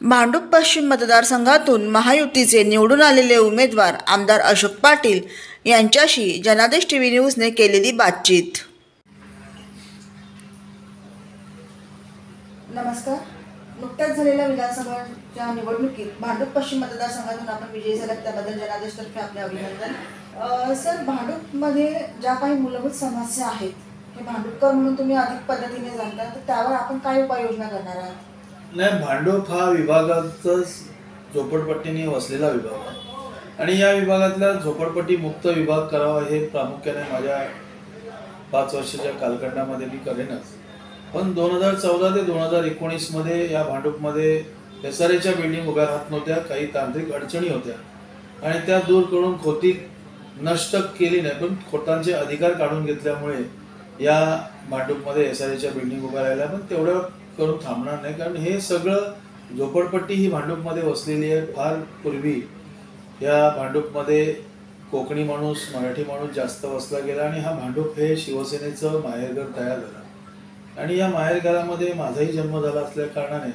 भांडूप पश्चिम मतदारसंघातून महायुतीचे निवडून आलेले उमेदवार आमदार अशोक पाटील यांच्याशी जनादेश टीव्ही न्यूजने केलेली बातचीत। नमस्कार। नुकत्याच झालेल्या विधानसभेच्या निवडणुकीत भांडूप पश्चिम मतदारसंघातून आपण विजयी झालात, त्याबद्दल जनादेशतर्फे आपले अभिनंदन। सर, भांडूपमध्ये ज्या काही मूलभूत समस्या आहेत, हे भांडूपकर म्हणून तुम्ही अधिक पद्धतीने जाणता, तर त्यावर आपण काय उपाययोजना करणार आहात? नाही, भांडूप हा विभागाचाच झोपडपट्टीने वसलेला विभाग आहे आणि या विभागातला झोपडपट्टी मुक्त विभाग करावा हे प्रामुख्याने माझ्या 5 वर्षाच्या कालखंडामध्ये मी करेनच। पण 2014 ते 2019 मध्ये या भांडूपमध्ये SRAच्या बिल्डिंग उभ्या राहत नव्हत्या, काही तांत्रिक अडचणी होत्या आणि त्या दूर करून खोती नष्ट केली नाही, पण खोतांचे अधिकार काढून घेतल्यामुळे या भांडूपमध्ये SRAच्या बिल्डिंग उभ्या राहिल्या। पण तेवढं करून थांबणार नाही, कारण हे सगळं झोपडपट्टी ही भांडूपमध्ये वसलेली आहे। फार पूर्वी या भांडूपमध्ये कोकणी माणूस, मराठी माणूस जास्त वसला गेला आणि हा भांडूप हे शिवसेनेचं माहेरघर तयार झालं आणि या माहेरघरामध्ये माझाही जन्म झाला असल्या कारणाने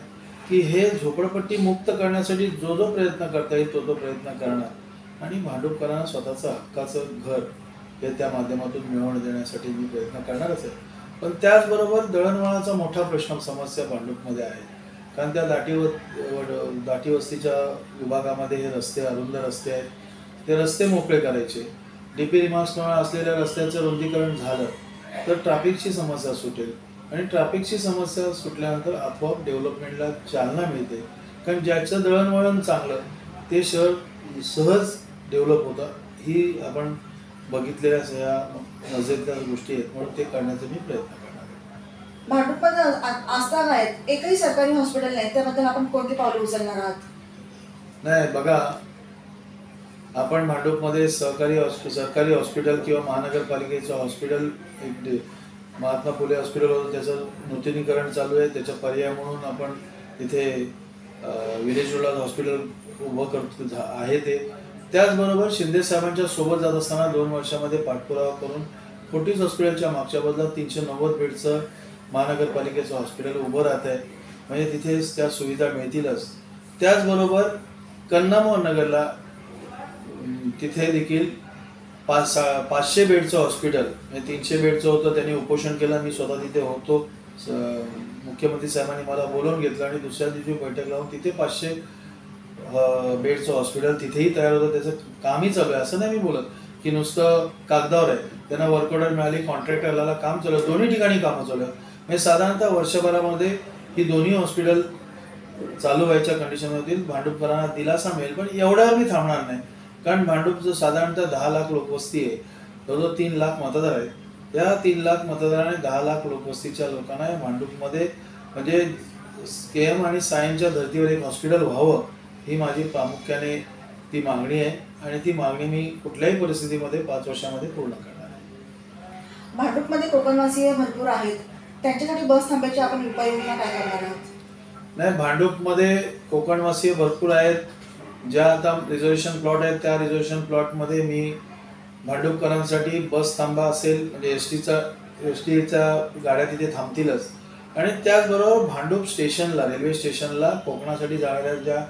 की हे झोपडपट्टी मुक्त करण्यासाठी जो जो प्रयत्न करता येईल तो प्रयत्न करणार आणि भांडूपकरांना स्वतःचं हक्काचं घर हे त्या माध्यमातून मिळवून देण्यासाठी मी प्रयत्न करणारच आहे। पण त्याचबरोबर दळणवळणाचा मोठा प्रश्न समस्या भांडूपमध्ये आहे, कारण त्या दाटी वस्तीच्या विभागामध्ये हे रस्ते अरुंद रस्ते आहेत, ते रस्ते मोकळे करायचे। DP रिमार्क्समुळे असलेल्या रस्त्याचं रुंदीकरण झालं तर ट्रॅफिकची समस्या सुटेल आणि ट्रॅफिकची समस्या सुटल्यानंतर आपोआप डेव्हलपमेंटला चालना मिळते, कारण ज्याचं दळणवळण चांगलं ते शहर सहज डेव्हलप होतं। ही आपण बघितलेल्या या नजरेतल्या गोष्टी आहेत, म्हणून ते करण्याचा मी प्रयत्न करणार आहे। भांडूपमध्ये आस्थान आहेत, एकही सरकारी हॉस्पिटल नाही, त्याबद्दल आपण कोणती पावले उचलणार आहात? नाही, बघा, आपण भांडूपमध्ये सरकारी हॉस्पिटल किंवा महानगरपालिकेचं हॉस्पिटल, एक महात्मा फुले हॉस्पिटल होतं, त्याचं नूतनीकरण चालू आहे। त्याचा पर्याय म्हणून आपण तिथे विलेज रोडला हॉस्पिटल उभं करतो आहे ते। त्याचबरोबर शिंदे साहेबांच्या सोबत जात असताना 2 वर्षामध्ये पाठपुरावा करून फोर्टिस हॉस्पिटलच्या मागच्या बाजूला 390 बेडचं महानगरपालिकेचं हॉस्पिटल उभं राहत आहे, म्हणजे तिथे त्या सुविधा मिळतीलच। त्याचबरोबर कन्नमोहन नगरला तिथे देखील 500 बेडचं हॉस्पिटल, म्हणजे 300 बेडचं होतं, त्यांनी उपोषण केलं। मी स्वतः तिथे होतो, मुख्यमंत्री साहेबांनी मला बोलावून घेतलं आणि दुसऱ्या दिवशी बैठक लावून तिथे 500 बेडचं हॉस्पिटल तिथेही तयार होतं, त्याचं कामही चालू आहे। असं नाही मी बोलत की नुसतं कागदावर आहे, त्यांना वर्क ऑर्डर मिळाली, कॉन्ट्रॅक्टरला काम चालू आहे, दोन्ही ठिकाणी कामं चालू आहे। म्हणजे साधारणतः वर्षभरामध्ये ही दोन्ही हॉस्पिटल चालू व्हायच्या कंडिशन होतील। भांडूपकरांना दिलासा मिळेल, पण एवढ्यावर मी थांबणार नाही, कारण भांडूपचं साधारणतः 10 लाख लोकवस्ती आहे, जवळजवळ 3 लाख मतदार आहेत। या 3 लाख मतदारांनी 10 लाख लोकवस्तीच्या लोकांना या भांडूपमध्ये म्हणजे KM आणि सायनच्या धर्तीवर एक हॉस्पिटल व्हावं ही माझी प्रामुख्याने ती मागणी आहे आणि ती मागणी मी कुठल्याही परिस्थितीमध्ये 5 वर्षामध्ये पूर्ण करणार आहे। भांडूपमध्ये कोकणवासीय भरपूर आहेत, त्यांच्यासाठी बस थांब्याची आपण उपाययोजना काय करणार आहात? नाही, भांडूपमध्ये कोकणवासीय भरपूर आहेत। ज्या आता रिझर्वेशन प्लॉट आहेत त्या रिझर्वेशन प्लॉटमध्ये मी भांडूपकरांसाठी बस थांबा असेल, म्हणजे एसटीच्या गाड्या तिथे थांबतीलच आणि त्याचबरोबर भांडूप स्टेशनला, रेल्वे स्टेशनला कोकणासाठी जाणाऱ्या ज्या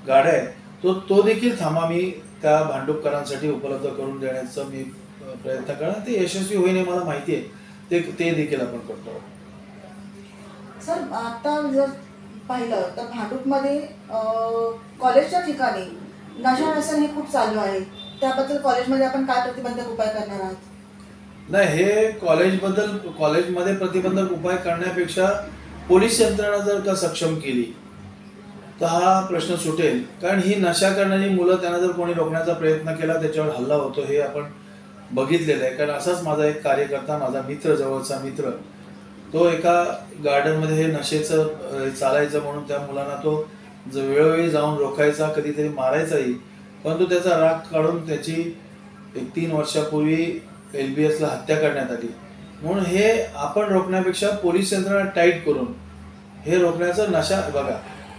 गाड्या आहेत तो देखील थांबा मी त्या भांडूपकरांसाठी उपलब्ध करून देण्याचा मी प्रयत्न करणार। ते यशस्वी होईल हे मला माहिती आहे, ते देखील आपण करतो। सर, आता जर पाहिलं तर भांडूपमध्ये कॉलेजच्या ठिकाणी नशा व्यसन हे खूप चालू आहे, त्याबद्दल कॉलेजमध्ये आपण काय प्रतिबंधक उपाय करणार आहात? नाही, हे कॉलेजमध्ये प्रतिबंधक उपाय करण्यापेक्षा पोलीस यंत्रणा जर का सक्षम केली तर हा प्रश्न सुटेल, कारण ही नशा करणारी मुलं, त्यांना जर कोणी रोखण्याचा प्रयत्न केला त्याच्यावर हल्ला होतो हे आपण बघितलेलं आहे। कारण असाच माझा एक कार्यकर्ता, माझा मित्र, जवळचा मित्र, तो एका गार्डनमध्ये हे नशेचं चालायचं म्हणून त्या मुलांना तो वेळोवेळी जाऊन रोखायचा, कधीतरी मारायचाही, परंतु त्याचा राग काढून त्याची 3 वर्षापूर्वी LBSला हत्या करण्यात आली। म्हणून हे आपण रोखण्यापेक्षा पोलीस यंत्रणा टाईट करून हे रोखण्याचं,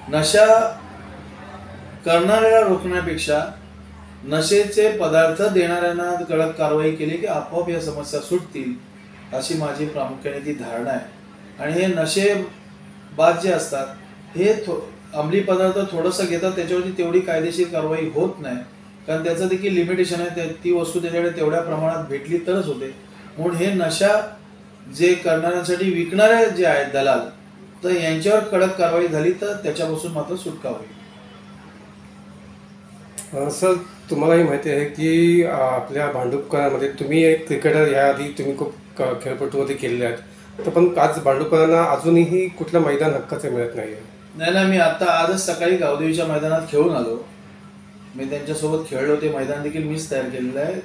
नशा करणाऱ्याला रोखण्यापेक्षा नशेचे पदार्थ देणाऱ्यांना कडक कारवाई केली की आपोआप या समस्या सुटतील, अशी माझी प्रामुख्याने ती धारणा आहे। आणि हे नशेबाज जे असतात हे अंमली पदार्थ थोडंसं घेतात त्याच्यावरती तेवढी कायदेशीर कारवाई होत नाही, कारण त्याचं देखील लिमिटेशन आहे. ती वस्तू त्याच्याकडे तेवढ्या प्रमाणात भेटली तरच होते. म्हणून हे नशा जे करणाऱ्यांसाठी विकणारे जे आहेत दलाल, तर यांच्यावर कडक कारवाई झाली तर त्याच्यापासून मात्र सुटका होईल. सर, तुम्हालाही माहिती आहे की आपल्या भांडुपकरांमध्ये तुम्ही एक क्रिकेटर याआधी तुम्ही खूप खेळपटूमध्ये केलेले आहेत, तर पण आज भांडुपकरांना अजूनही कुठलं मैदान हक्काचं मिळत नाही आहे. नाही, मी आजच सकाळी गावदेवीच्या मैदानात खेळून आलो. मी त्यांच्यासोबत खेळलो. ते मैदान देखील मीच तयार केलेलं आहे.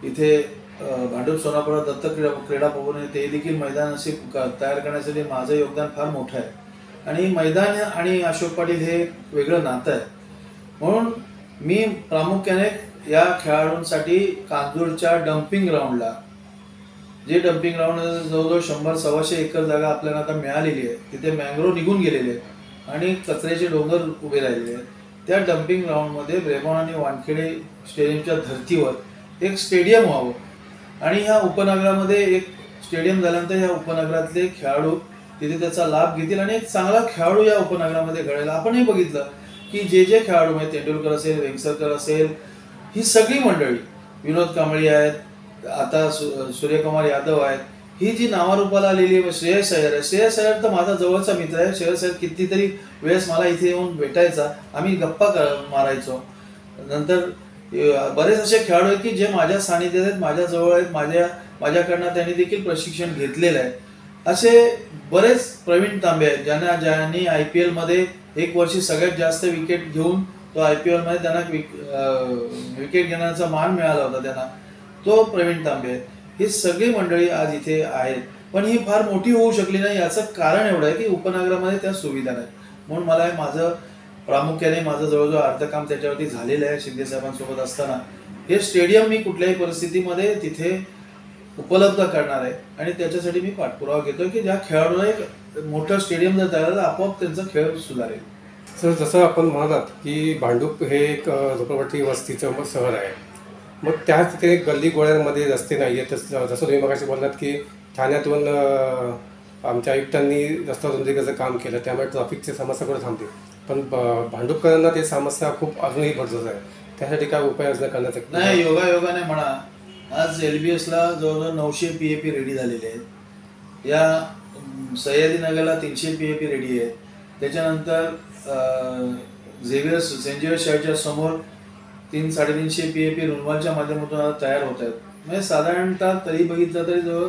इथे भांडुप सोनापुरा दत्त क्रीडा भवन आहे, ते देखील मैदान असे तयार करण्यासाठी माझं योगदान फार मोठं आहे. आणि मैदान आणि अशोक पाटील हे वेगळं नातं आहे. म्हणून मी प्रामुख्याने या खेळाडूंसाठी कांजूरच्या डम्पिंग ग्राउंडला, जे डम्पिंग ग्राउंड जवळजवळ 100-125 एकर जागा आपल्याला आता मिळालेली आहे, तिथे मँग्रोव्ह निघून गेलेले आहेत आणि कचऱ्याचे डोंगर उभे राहिलेले आहेत. त्या डम्पिंग ग्राउंडमध्ये ब्रेबॉन आणि वानखेडे स्टेडियमच्या धर्तीवर एक स्टेडियम व्हावं आणि ह्या उपनगरामध्ये एक स्टेडियम झाल्यानंतर ह्या उपनगरातले खेळाडू तिथे त्याचा लाभ घेतील आणि एक चांगला खेळाडू या उपनगरामध्ये घडेल. आपणही बघितलं की जे खेळाडू म्हणजे तेंडुलकर असेल, वेंगसरकर असेल, ही सगळी मंडळी, विनोद कांबळी आहेत, आता सूर्यकुमार यादव आहेत, ही जी नावारूपाला आलेली आहे. श्रेयस अय्यर आहे. श्रेयस अय्यर तर माझा जवळचा मित्र आहे. श्रेयस अय्यर कितीतरी वेळेस मला इथे येऊन भेटायचा, आम्ही गप्पा मारायचो. नंतर बरेच असे खेळाडू आहेत की जे माझ्या सानिध्यात आहेत, माझ्या जवळ आहेत, माझ्याकडनं त्यांनी देखील प्रशिक्षण घेतलेलं आहे. असे बरेच प्रवीण तांबे आहेत ज्यांनी IPL मध्ये एक वर्षी सगळ्यात जास्त विकेट घेऊन तो IPL मध्ये त्यांना विकेट घेण्याचा मान मिळाला होता त्यांना, तो प्रवीण तांबे आहे. ही सगळी मंडळी आज इथे आहेत, पण ही फार मोठी होऊ शकली नाही. याचं कारण एवढं आहे की उपनगरामध्ये त्या सुविधा नाही. म्हणून मला माझं प्रामुख्याने माझं जवळजवळ अर्ध काम त्याच्यावरती झालेलं आहे. शिंदे साहेबांसोबत असताना हे स्टेडियम मी कुठल्याही परिस्थितीमध्ये तिथे उपलब्ध करणार आहे आणि त्याच्यासाठी मी पाठपुरावा घेतोय की ज्या खेळाडूला एक मोठं स्टेडियम जर तयार झालं आपोआप त्यांचा खेळ सुधारेल. सर, जसं आपण म्हणालात की भांडूप हे एक झोपडपट्टी वस्तीचं शहर आहे, मग त्याच तिथे गल्ली गोळ्यांमध्ये रस्ते नाही आहेत. जसं तुम्ही मगाशी बोललात की ठाण्यातून आमच्या आयुक्तांनी रस्ता रुंदीकरणाचं काम केलं, त्यामुळे ट्रॅफिकची समस्या कुठे थांबते, पण भांडुपकरांना ते समस्या खूप अजूनही भरजत आहे. त्यासाठी काय उपाययोजना करण्याचं नाही. योगायोगाने म्हणा, आज LBSला जवळजवळ 900 PAP रेडी झालेले आहेत. या सह्याद्रीनगरला 300 PAP रेडी आहे. त्याच्यानंतर सेंट झेवियर्स शाळेच्या समोर 300-350 PAP रुनवालच्या माध्यमातून तयार होत आहेत. म्हणजे साधारणतः तरी बघितलं तरी जवळ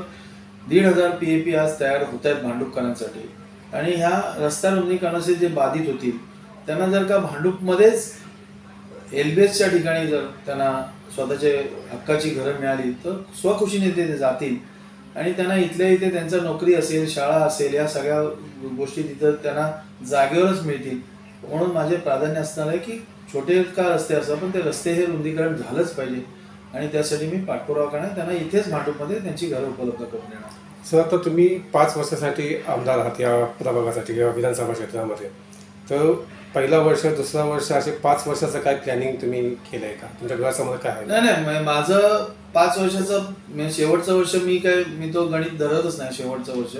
1,500 PAP आज तयार होत आहेत भांडुपकरांसाठी. आणि ह्या रस्ता रुंदीकरणाचे जे बाधित होतील त्यांना जर का भांडुपमध्येच LBSच्या ठिकाणी जर त्यांना स्वतःचे हक्काची घरं मिळाली तर स्वखुशीने ते जातील आणि त्यांना इथल्या इथे त्यांचं नोकरी असेल, शाळा असेल, या सगळ्या गोष्टी तिथं त्यांना जागेवरच मिळतील. म्हणून माझे प्राधान्य असणार आहे की छोटे का रस्ते असतात पण ते रस्ते हे रुंदीकरण झालंच पाहिजे आणि त्यासाठी मी पाठपुरावा करणार, त्यांना इथेच भांडुपमध्ये त्यांची घरं उपलब्ध करून देणार. सर, आता तुम्ही 5 वर्षासाठी आमदार आहात या प्रभागासाठी किंवा विधानसभा क्षेत्रामध्ये, तर पहिला वर्ष, दुसरा वर्ष, असे 5 वर्षाचं काय प्लॅनिंग तुम्ही केलं आहे का? तुमच्या घरासमोर काय आहे? नाही, माझं 5 वर्षाचं शेवटचं वर्ष मी तो गणित धरतच नाही शेवटचं वर्ष.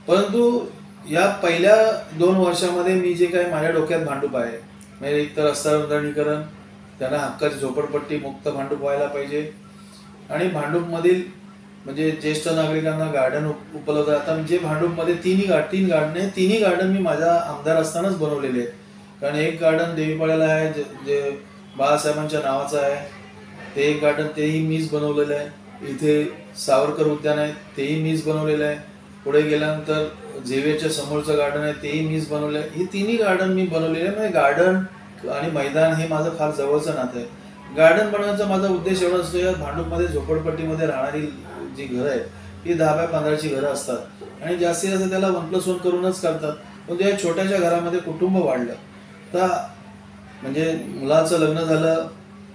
परंतु या पहिल्या 2 वर्षामध्ये मी जे काही माझ्या डोक्यात भांडूप आहे, म्हणजे एक तर रस्ता रुंदीकरण, त्यांना हक्काची झोपडपट्टी मुक्त भांडूप व्हायला पाहिजे आणि भांडूपमधील म्हणजे ज्येष्ठ नागरिकांना गार्डन उपलब्ध आहे. आता जे भांडूपमध्ये 3 गार्डन आहे, 3 गार्डन मी माझा आमदार असतानाच बनवलेले आहेत. कारण एक गार्डन देवीपाड्याला आहे जे बाळासाहेबांच्या नावाचं आहे, ते एक गार्डन तेही मीच बनवलेलं आहे. इथे सावरकर उद्यान आहे, तेही मीच बनवलेलं आहे. पुढे गेल्यानंतर झेवियरच्या समोरचं गार्डन आहे, तेही मीच बनवलं आहे. ही 3 गार्डन मी बनवलेले आहे. म्हणजे गार्डन आणि मैदान हे माझं फार जवळचं नातं आहे. गार्डन बनवण्याचा माझा उद्देश एवढा असतो, या भांडूपमध्ये झोपडपट्टीमध्ये राहणारी जी घरं आहेत ती 10 बाय 15ची घरं असतात आणि जास्तीत जास्त त्याला 1+1 करूनच करतात. पण त्या छोट्याशा घरामध्ये कुटुंब वाढलं तर म्हणजे मुलाचं लग्न झालं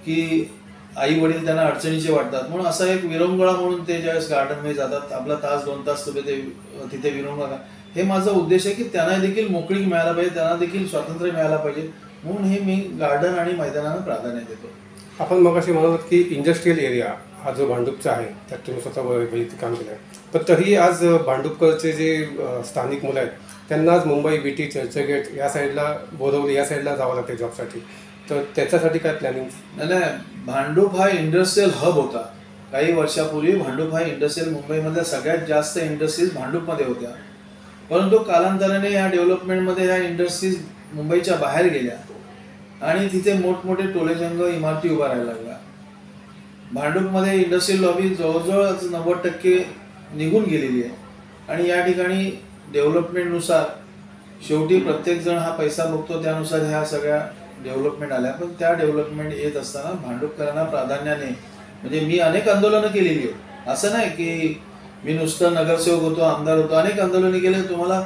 की आई वडील त्यांना अडचणीचे वाटतात. म्हणून असा एक विरंगुळा म्हणून ते ज्यावेळेस गार्डनमध्ये जातात, आपला 1-2 तास तुम्ही ते तिथे विरंगुळा. हे माझा उद्देश आहे की त्यांना देखील मोकळीक मिळायला पाहिजे, त्यांना देखील स्वातंत्र्य मिळायला पाहिजे. म्हणून हे मी गार्डन आणि मैदानाला प्राधान्य देतो. आपण मग अशी म्हणत की इंडस्ट्रियल एरिया हा जो भांडूपचा आहे त्यात तुम्ही स्वतः काम केलं आहे, पण तरी आज भांडूपकरचे जे स्थानिक मुलं आहेत त्यांनाच मुंबई BT चर्चगेट या साईडला बोरवली या साईडला जावं लागते जॉबसाठी. तर त्याच्यासाठी काय प्लॅनिंग? नाही, भांडूप हा इंडस्ट्रीयल हब होता. काही वर्षापूर्वी भांडूप हा इंडस्ट्रीयल, मुंबईमधल्या सगळ्यात जास्त इंडस्ट्रीज भांडूपमध्ये होत्या. परंतु कालांतराने या डेव्हलपमेंटमध्ये ह्या इंडस्ट्रीज मुंबईच्या बाहेर गेल्या आणि तिथे मोठमोठे टोलेजंग इमारती उभा राहायला लागल्या. भांडूपमध्ये इंडस्ट्रियल लॉबी जवळजवळ 90% निघून गेलेली आहे आणि या ठिकाणी डेव्हलपमेंटनुसार शेवटी प्रत्येकजण हा पैसा बघतो, त्यानुसार ह्या सगळ्या डेव्हलपमेंट आल्या. पण त्या डेव्हलपमेंट येत असताना भांडूपकरांना प्राधान्याने, म्हणजे मी अनेक आंदोलनं केलेली आहे, असं नाही की मी नुसतं नगरसेवक होतो, आमदार होतो, अनेक आंदोलनं केले. तुम्हाला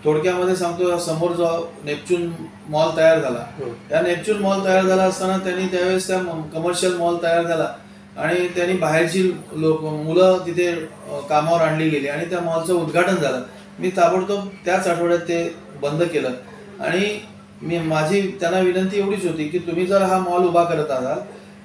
थोडक्यामध्ये सांगतो, समोर जो नेपच्यून मॉल तयार झाला, त्या नेपच्यून मॉल तयार झाला असताना त्यांनी त्यावेळेस त्या कमर्शियल मॉल तयार झाला आणि त्यांनी बाहेरची मुलं तिथे कामावर आणली गेली आणि त्या मॉलचं उद्घाटन झालं. मी ताबडतोब त्याच आठवड्यात ते बंद केलं आणि माझी त्यांना विनंती एवढीच होती की तुम्ही जर हा मॉल उभा करत असाल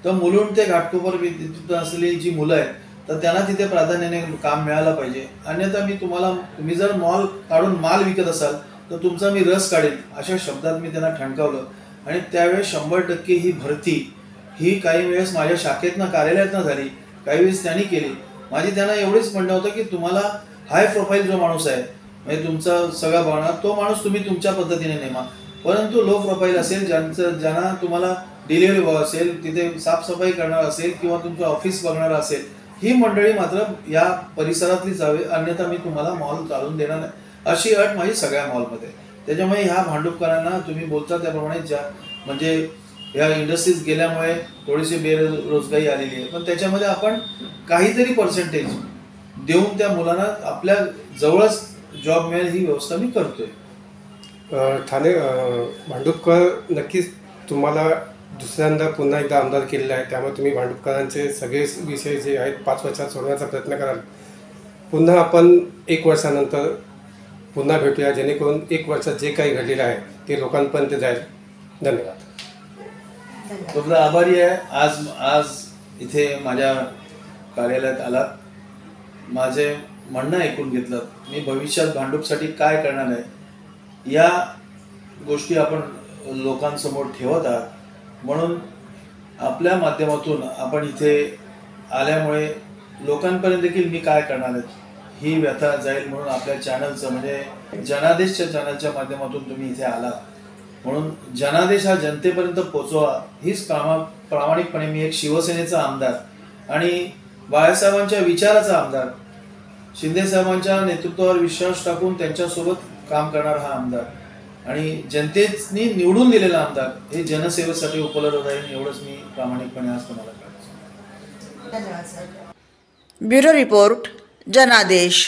तर मुलुंड ते घाटकोपर असलेली जी मुलं आहेत तर त्यांना तिथे प्राधान्याने काम मिळालं पाहिजे. अन्यथा तुम्ही जर मॉल काढून माल विकत असाल तर तुमचा मी रस काढेन, अशा शब्दात मी त्यांना ठणकावलं. आणि त्यावेळेस 100% ही भरती ही काही वेळेस माझ्या शाखेतनं, कार्यालयातनं झाली, काही वेळेस त्यांनी केली. माझी त्यांना एवढेच म्हणणं होतं की तुम्हाला हाय प्रोफाईल जो माणूस आहे, म्हणजे तुमचा सगळा भावना, तो माणूस तुम्ही तुमच्या पद्धतीने नेमा. परंतु लो प्रोफाईल असेल, ज्यांना तुम्हाला डिलिव्हरी बॉय असेल, तिथे साफसफाई करणार असेल किंवा तुमचं ऑफिस बघणार असेल, ही मंडळी मात्र या परिसरातलीच हवी, अन्यथा मी तुम्हाला मॉल चालून देणार नाही, अशी अट माझी सगळ्या मॉलमध्ये. त्याच्यामुळे ह्या भांडूपकरांना तुम्ही बोलता त्याप्रमाणे म्हणजे या इंडस्ट्रीज गेल्यामुळे थोडीशी बेरोजगारी आलेली आहे, पण त्याच्यामध्ये आपण काहीतरी पर्सेंटेज देऊन त्या मुलांना आपल्या जवळच जॉब मिळेल ही व्यवस्था मी करतोय. ठाणे भांडूपकर नक्कीच तुम्हाला दुसऱ्यांदा पुन्हा एकदा आमदार केलेला आहे, त्यामुळे तुम्ही भांडूपकरांचे सगळे विषय जे आहेत 5 वर्षात सोडवण्याचा प्रयत्न कराल. पुन्हा आपण 1 वर्षानंतर पुन्हा भेटूया, जेणेकरून 1 वर्षात जे काही घडलेलं आहे ते लोकांपर्यंत जाईल. धन्यवाद. तुमचा आभारी आहे. आज इथे माझ्या कार्यालयात आलात, माझे म्हणणं ऐकून घेतलं. मी भविष्यात भांडूपसाठी काय करणार आहे या गोष्टी आपण लोकांसमोर ठेवत आहात, म्हणून आपल्या माध्यमातून आपण इथे आल्यामुळे लोकांपर्यंत देखील मी काय करणार आहे ही व्यथा जाईल. म्हणून आपल्या चॅनलचं, म्हणजे जनादेशच्या चॅनलच्या माध्यमातून तुम्ही इथे आलात, म्हणून जनादेश हा जनतेपर्यंत पोचवा हीच प्रामाणिकपणे, मी एक शिवसेनेचा आमदार आणि बाळासाहेबांच्या विचाराचा आमदार, शिंदे साहेबांच्या नेतृत्वावर विश्वास टाकून त्यांच्यासोबत काम करणारा हा आमदार आणि जनतेने निवडून दिलेला आमदार, हे जनसेवेसाठी उपलब्ध राहील, एवढंच मी प्रामाणिकपणे आज तुम्हाला सांगतो. धन्यवाद सर. ब्युरो रिपोर्ट, जनादेश.